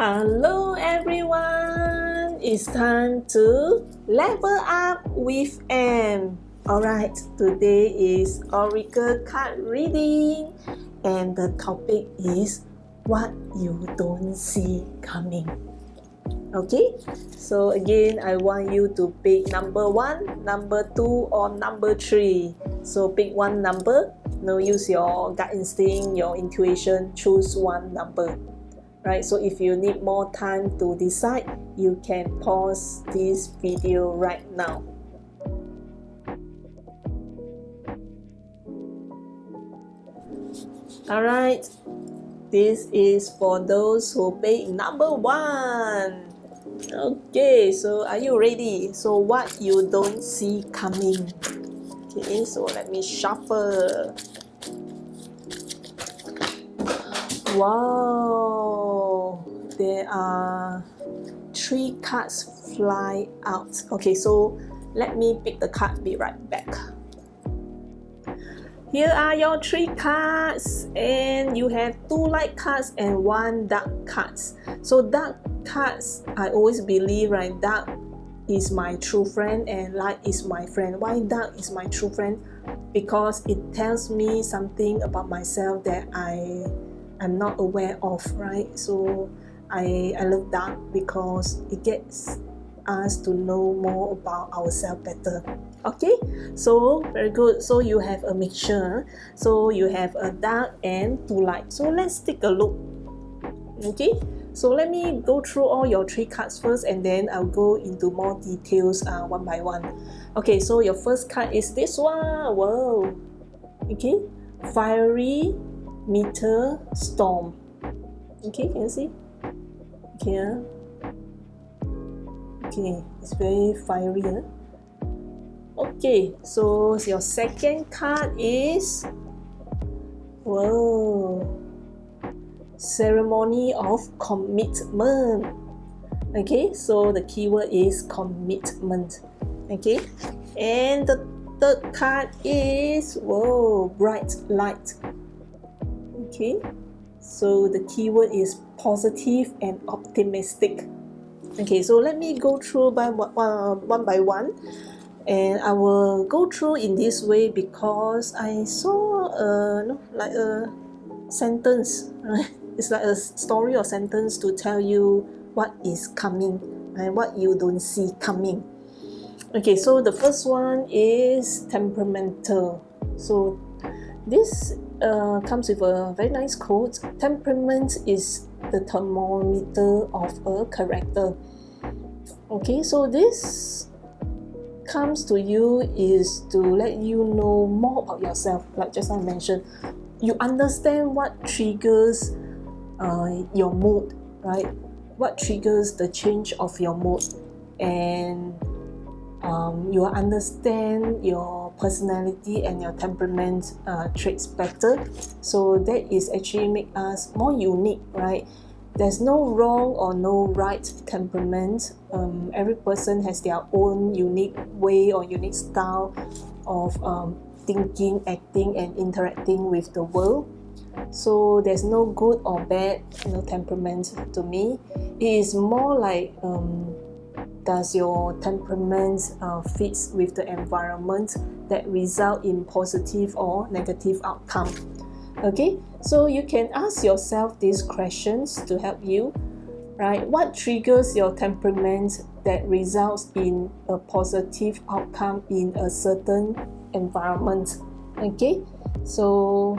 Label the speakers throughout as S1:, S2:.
S1: Hello everyone! It's time to level up with Anm. Alright, today is Oracle card reading and the topic is what you don't see coming. Okay, so again I want you to pick number 1, number 2 or number 3. So pick one number, use your gut instinct, your intuition, choose one number. Right, so if you need more time to decide, you can pause this video right now. Alright, this is for those who pick number 1. Okay, so are you ready? So what you don't see coming. Okay, so let me shuffle. Wow, there are 3 cards fly out. Okay, so let me pick the card, be right back. Here are your 3 cards, and you have 2 light cards and 1 dark cards. So dark cards, I always believe, right, dark is my true friend and light is my friend. Why dark is my true friend? Because it tells me something about myself that I'm not aware of, right? So I love dark because it gets us to know more about ourselves better. Okay, so very good. So you have a mixture. So you have a dark and 2 light. So let's take a look. Okay, so let me go through all your 3 cards first and then I'll go into more details one by one. Okay, so your first card is this one. Whoa. Okay, fiery meter storm. Okay, can you see? Okay, okay, it's very fiery. Okay, so your second card is ceremony of commitment. Okay, so the keyword is commitment. Okay, and the third card is bright light. Okay, so the keyword is positive and optimistic. Okay, so let me go through one by one, and I will go through in this way because I saw like a sentence, right? It's like a story or sentence to tell you what is coming and what you don't see coming. Okay, so the first one is temperamental. So this comes with a very nice quote. Temperament is the thermometer of a character. Okay, so this comes to you is to let you know more about yourself. Like just I mentioned, you understand what triggers your mood, right? What triggers the change of your mood, and you understand your personality and your temperament traits better. So that is actually make us more unique, right? There's no wrong or no right temperament. Every person has their own unique way or unique style of thinking, acting and interacting with the world. So there's no good or bad temperament to me. It is more like does your temperament fits with the environment that result in positive or negative outcome. Okay, so you can ask yourself these questions to help you, right? What triggers your temperament that results in a positive outcome in a certain environment? Okay, so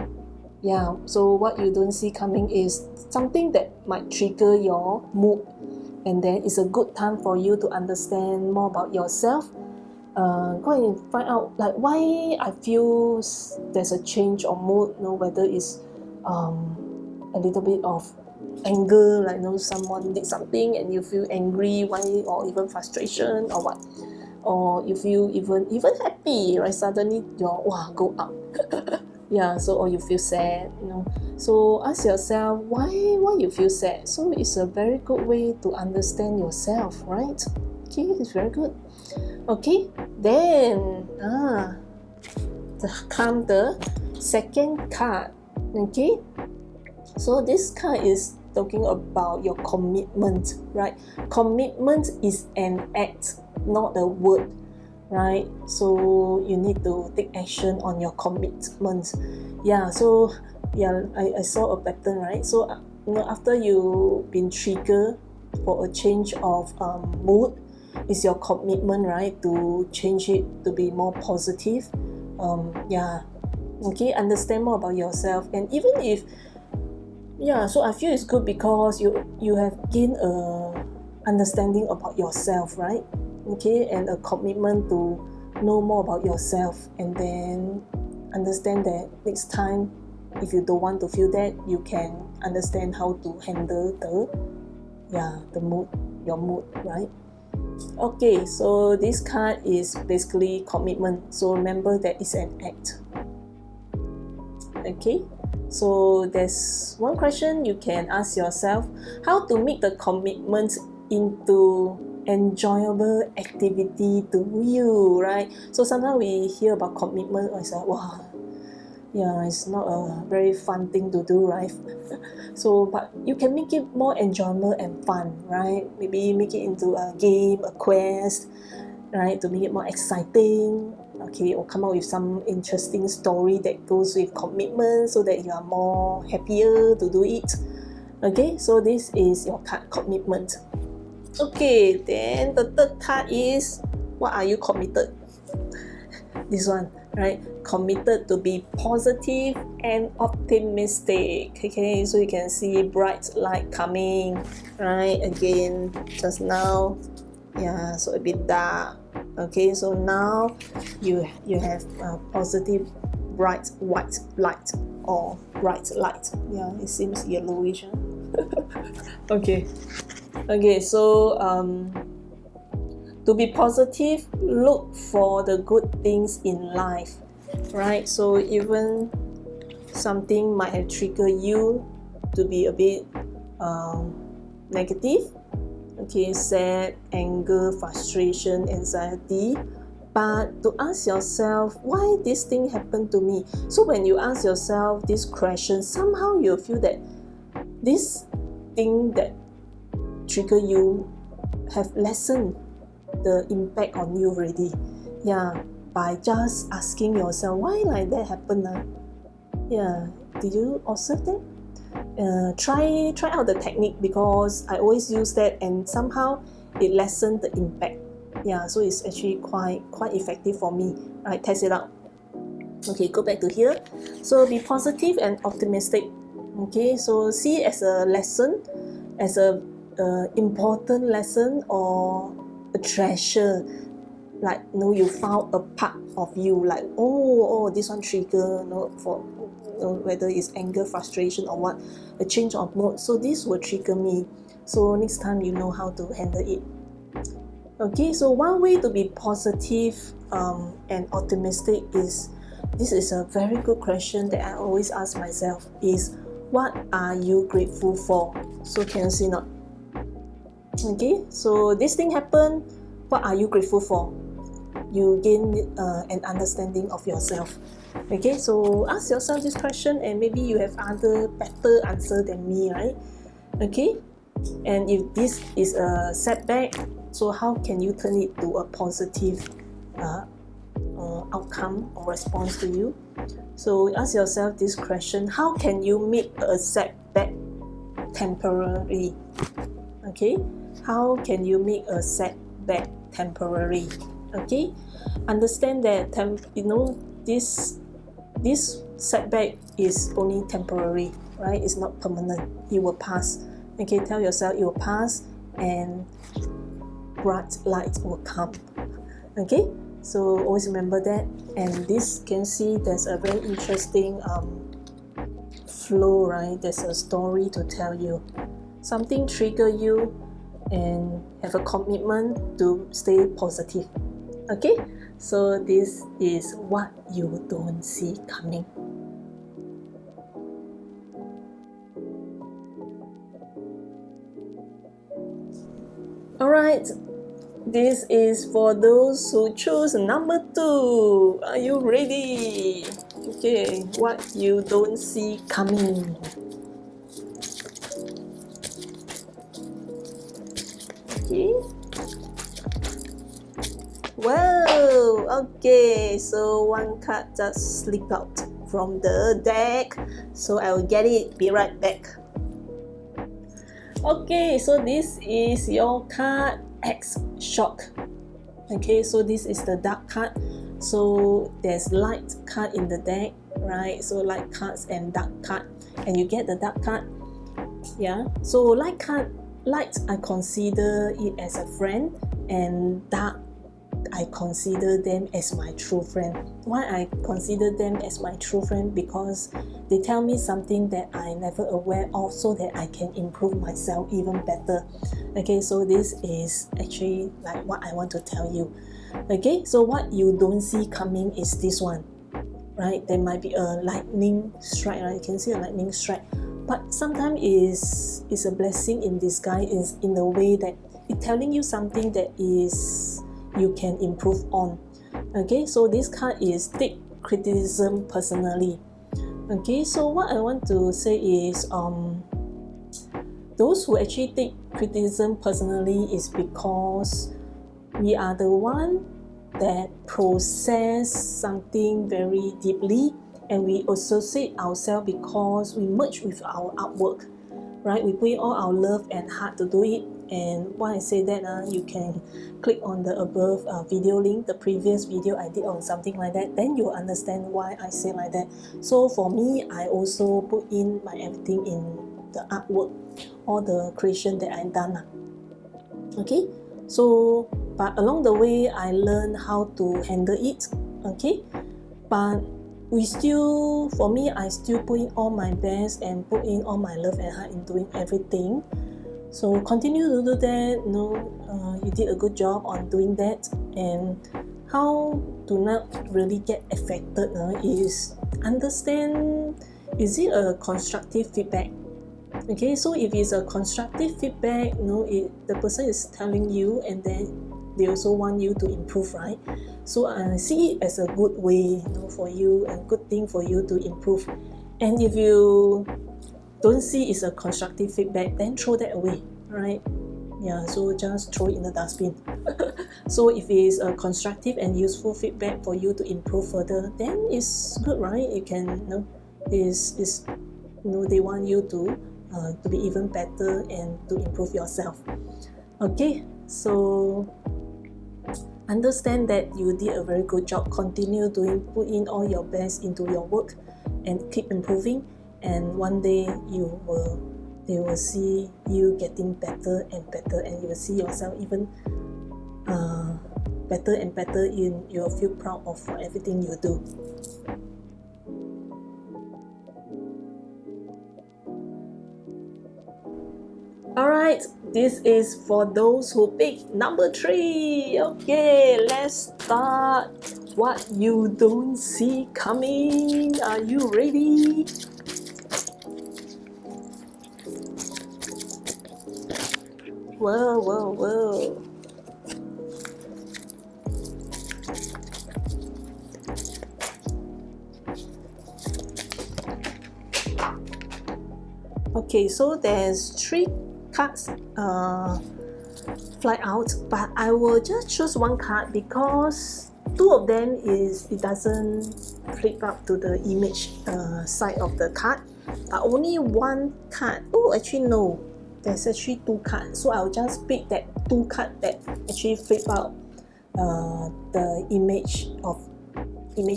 S1: yeah, so what you don't see coming is something that might trigger your mood, and then it's a good time for you to understand more about yourself. Go and find out like why I feel there's a change of mood, whether it's a little bit of anger, like someone did something and you feel angry, why, or even frustration or what, or you feel even happy, right? Suddenly your go up. Yeah, so or you feel sad, so ask yourself why you feel sad. So it's a very good way to understand yourself, right? Okay, it's very good. Okay, then come the second card. Okay, so this card is talking about your commitment, right? Commitment is an act, not a word, right? So you need to take action on your commitment. Yeah, so yeah, I saw a pattern, right? So after you've been triggered for a change of mood, is your commitment, right, to change it to be more positive. Yeah, okay, understand more about yourself. And even if, yeah, so I feel it's good because you have gained a understanding about yourself, right? Okay, and a commitment to know more about yourself, and then understand that next time if you don't want to feel that, you can understand how to handle the mood, your mood, right? Okay, so this card is basically commitment. So remember that it's an act. Okay, so there's one question you can ask yourself: how to make the commitment into enjoyable activity to you, right? So sometimes we hear about commitment, it's like, wow, yeah, it's not a very fun thing to do, right? So, but you can make it more enjoyable and fun, right? Maybe make it into a game, a quest, right? To make it more exciting, okay? Or come up with some interesting story that goes with commitment so that you are more happier to do it. Okay, so this is your card, commitment. Okay, then the third card is, what are you committed? This one, right? Committed to be positive and optimistic. Okay, so you can see bright light coming, right? Again, just now, yeah, so a bit dark. Okay, so now you have a positive bright white light or bright light. Yeah, it seems yellowish. Okay, so to be positive, look for the good things in life, right? So even something might have triggered you to be a bit negative, okay, sad, anger, frustration, anxiety, but to ask yourself, why this thing happened to me? So when you ask yourself this question, somehow you feel that this thing that trigger you have lessened the impact on you already. Yeah, by just asking yourself, why like that happen? Yeah, did you observe that? Try out the technique, because I always use that and somehow it lessened the impact. Yeah, so it's actually quite effective for me. Right, test it out. Okay, go back to here. So be positive and optimistic. Okay, so see it as a lesson, as a important lesson or a treasure. Like, you found a part of you, like, oh, this one trigger, for whether it's anger, frustration, or what, a change of mood. So this will trigger me. So next time you know how to handle it. Okay, so one way to be positive and optimistic is, this is a very good question that I always ask myself, is what are you grateful for? So can you see not? Okay, so this thing happened, what are you grateful for? You gain an understanding of yourself. Okay, so ask yourself this question, and maybe you have other better answer than me, right? Okay, and if this is a setback, so how can you turn it to a positive outcome or response to you? So ask yourself this question: how can you make a setback temporary? Okay, how can you make a setback temporary? Okay, understand that this setback is only temporary, right? It's not permanent. It will pass. Okay, tell yourself it will pass and bright light will come. Okay, so always remember that. And this, can see there's a very interesting flow, right? There's a story to tell you. Something trigger you and have a commitment to stay positive. Okay, so this is what you don't see coming. Alright, this is for those who choose number 2. Are you ready? Okay, what you don't see coming. Okay. Wow, okay, so one card just slipped out from the deck, so I will get it, be right back. Okay, so this is your card X Shock. Okay, so this is the dark card. So there's light card in the deck, right? So light cards and dark card, and you get the dark card. Yeah, so light I consider it as a friend, and dark I consider them as my true friend. Why I consider them as my true friend? Because they tell me something that I never aware of, so that I can improve myself even better. Okay, so this is actually like what I want to tell you. Okay, so what you don't see coming is this one, right? There might be a lightning strike, right? You can see a lightning strike, but sometimes is a blessing in disguise, is in the way that it's telling you something that is you can improve on. Okay, so this card is take criticism personally. Okay, so what I want to say is those who actually take criticism personally is because we are the one that process something very deeply, and we associate ourselves because we merge with our artwork, right? We put all our love and heart to do it. And why I say that, you can click on the above video link, the previous video I did on something like that, then you'll understand why I say like that. So for me, I also put in my everything in the artwork, all the creation that I've done. Okay, so but along the way I learned how to handle it. Okay, but for me, I still put in all my best and put in all my love and heart in doing everything. So continue to do that. You did a good job on doing that. And how to not really get affected is understand, is it a constructive feedback? Okay, so if it's a constructive feedback, the person is telling you, and then they also want you to improve, right? So I see it as a good way, for you, a good thing for you to improve. And if you don't see it's a constructive feedback, then throw that away, right? Yeah, so just throw it in the dustbin. So if it's a constructive and useful feedback for you to improve further, then it's good, right? You can, they want you to be even better and to improve yourself. Okay, so understand that you did a very good job. Continue put in all your best into your work and keep improving. And one day they will see you getting better and better, and you will see yourself even better and better. You'll feel proud of everything you do. Alright, this is for those who pick number 3. Okay, let's start. What you don't see coming. Are you ready? Whoa, whoa, whoa. Okay, so there's 3 cards fly out, but I will just choose one card because 2 of them it doesn't flip up to the image side of the card, but only one card. Oh, actually no, there's actually 2 cards, so I'll just pick that 2 cards that actually flip out the image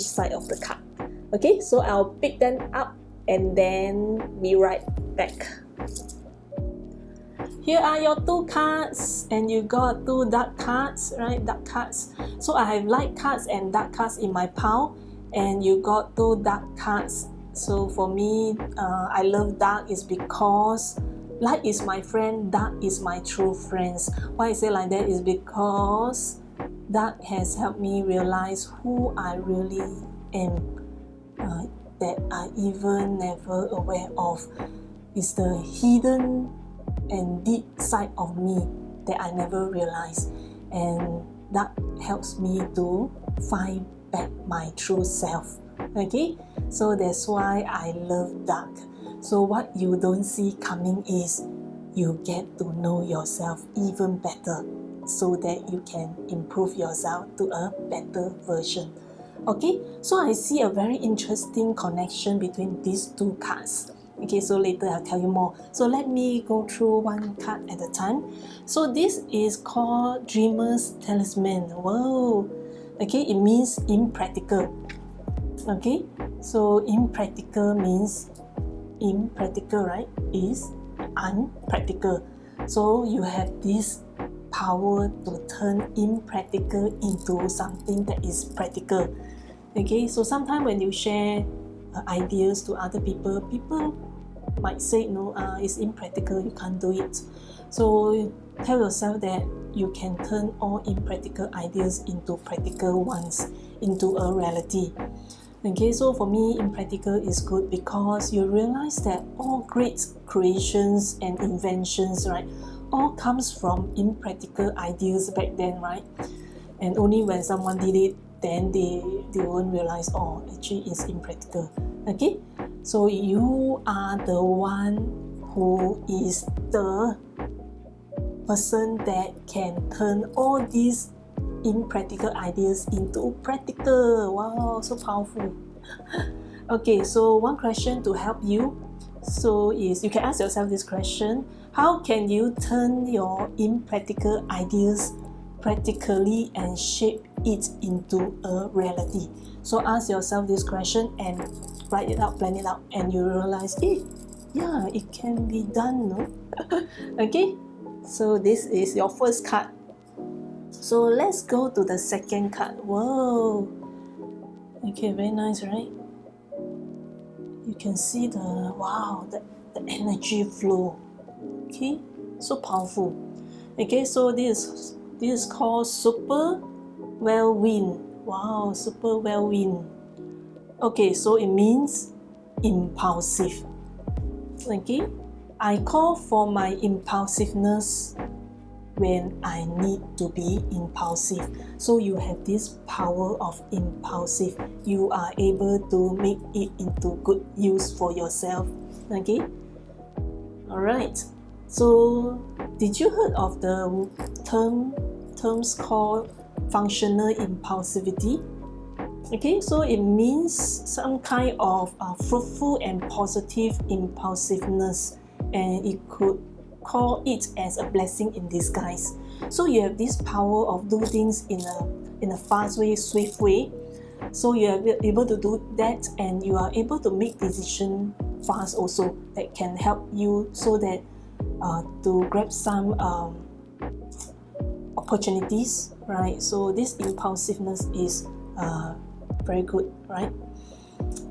S1: side of the card. Okay, so I'll pick them up and then be right back. Here are your 2 cards, and you got 2 dark cards, right? Dark cards. So I have light cards and dark cards in my pile, and you got 2 dark cards. So for me, I love dark is because light is my friend, dark is my true friends. Why I say like that is because dark has helped me realize who I really am, that I even never aware of. It's the hidden and deep side of me that I never realized, and that helps me to find back my true self. Okay, so that's why I love dark. So what you don't see coming is you get to know yourself even better so that you can improve yourself to a better version. Okay, so I see a very interesting connection between these two cards. Okay, so later I'll tell you more. So let me go through one card at a time. So this is called Dreamer's Talisman. Whoa. Okay, it means impractical. Okay, so impractical means impractical, right? Is unpractical. So you have this power to turn impractical into something that is practical. Okay, so sometimes when you share ideas to other people, people might say, no, it's impractical, you can't do it. So tell yourself that you can turn all impractical ideas into practical ones, into a reality. Okay, so for me, impractical is good because you realize that all great creations and inventions, right, all comes from impractical ideas back then, right? And only when someone did it, then they won't realize, oh, actually it's impractical. Okay, so you are the one who is the person that can turn all these impractical ideas into practical. Wow, so powerful. Okay, so one question to help you is you can ask yourself this question: how can you turn your impractical ideas practically and shape it into a reality? So ask yourself this question and write it out, plan it out, and you realize, yeah, it can be done, no? Okay, so this is your first card. So let's go to the second card. Whoa. Okay, very nice, right? You can see the energy flow. Okay, so powerful. Okay, so this is called Super Whirlwind. Wow, Super Whirlwind. Okay, so it means impulsive. Okay, I call for my impulsiveness when I need to be impulsive. So you have this power of impulsive. You are able to make it into good use for yourself. Okay? Alright. So did you heard of the terms called functional impulsivity? Okay, so it means some kind of fruitful and positive impulsiveness, and it could call it as a blessing in disguise. So you have this power of do things in a fast way, swift way. So you are able to do that, and you are able to make decision fast also, that can help you so that to grab some opportunities, right? So this impulsiveness is very good, right?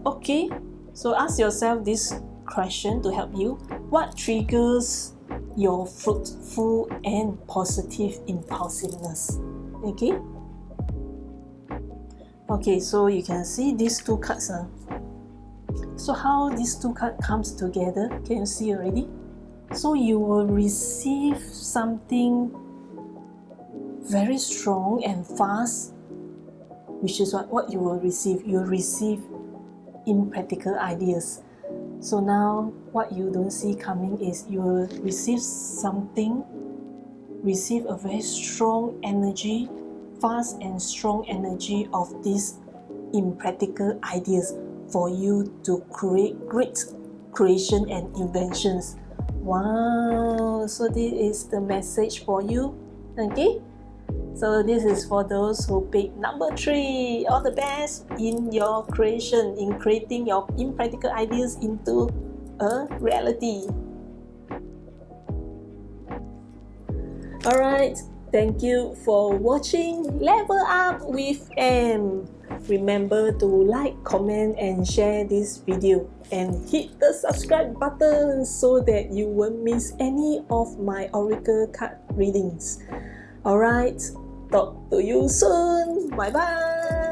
S1: Okay, so ask yourself this question to help you: what triggers your fruitful and positive impulsiveness? Okay, so you can see these two cards. So how these two cards comes together, can you see already? So you will receive something very strong and fast, which is what you will receive. You will receive impractical ideas. So now what you don't see coming is you will receive a very strong energy, fast and strong energy of these impractical ideas for you to create great creation and inventions. Wow, so this is the message for you. Okay, so this is for those who pick number 3. All the best in your creation, in creating your impractical ideas into a reality. Alright, thank you for watching Level Up with Anm. Remember to like, comment and share this video, and hit the subscribe button so that you won't miss any of my oracle card readings. Alright, talk to you soon. Bye bye.